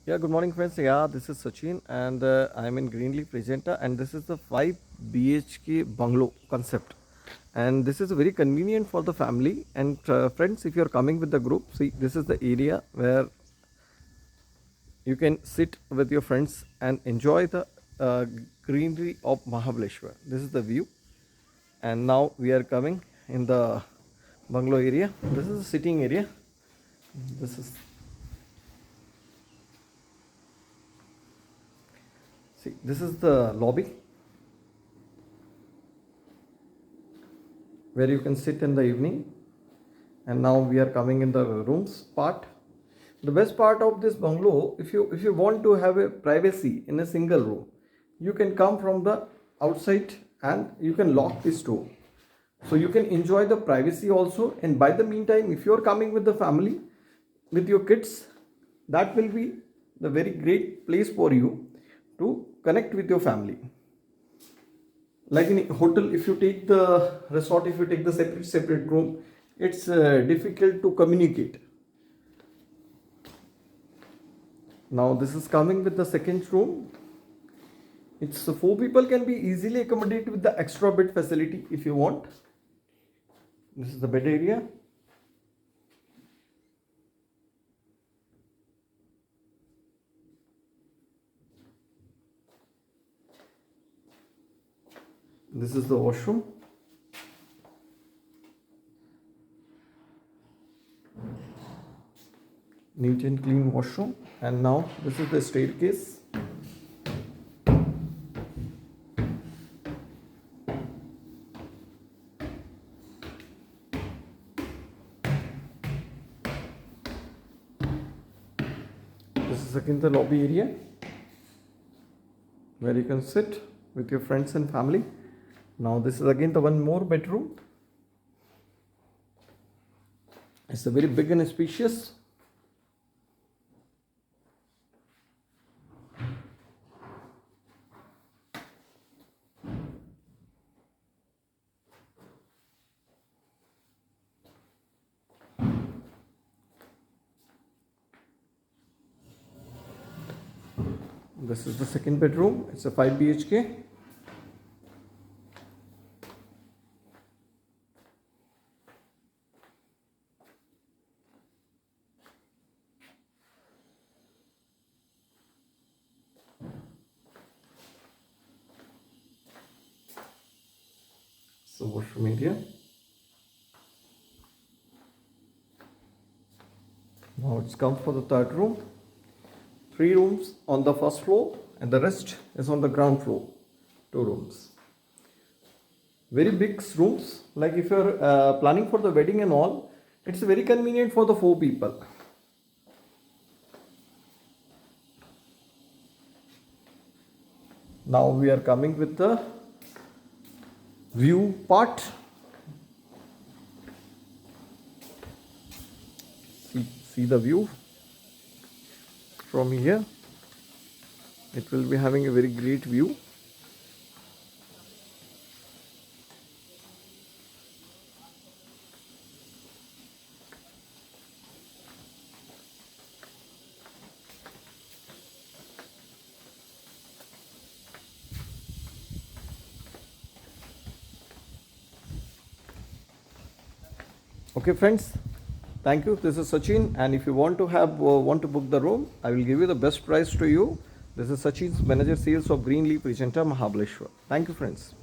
Yeah, good morning, friends. Yeah, this is Sachin, and I'm in Greenleaf Regenta, and this is the 5 BHK bungalow concept. And this is very convenient for the family and friends. If you're coming with the group, see, this is the area where you can sit with your friends and enjoy the uh, greenery of Mahabaleshwar. This is the view, and now we are coming in the bungalow area. This is the sitting area. This is See, this is the lobby where you can sit in the evening. And now we are coming in the rooms part. The best part of this bungalow, if you want to have a privacy in a single room, you can come from the outside and you can lock this door, so you can enjoy the privacy also. And by the meantime, if you are coming with the family, with your kids, that will be the very great place for you to connect with your family. Like in a hotel, if you take the resort, if you take the separate room, it's difficult to communicate. Now this is coming with the second room. It's four people can be easily accommodated with the extra bed facility if you want. This is the bed area. This is the washroom. Neat and clean washroom. And now this is the staircase. This is again the lobby area where you can sit with your friends and family. Now this is again the one more bedroom. It's a very big and spacious. This is the second bedroom. It's a 5 BHK. So washroom area. Now it's come for the third room. 3 rooms on the first floor and the rest is on the ground floor. 2 rooms. Very big rooms. Like if you're planning for the wedding and all, it's very convenient for the 4 people. Now we are coming with the view part. See the view from here. It will be having a very great view. Okay friends, thank you. This is Sachin, and if you want to book the room, I will give you the best price to you. This is Sachin's manager sales of Greenleaf Regenta Mahabaleshwar. Thank you friends.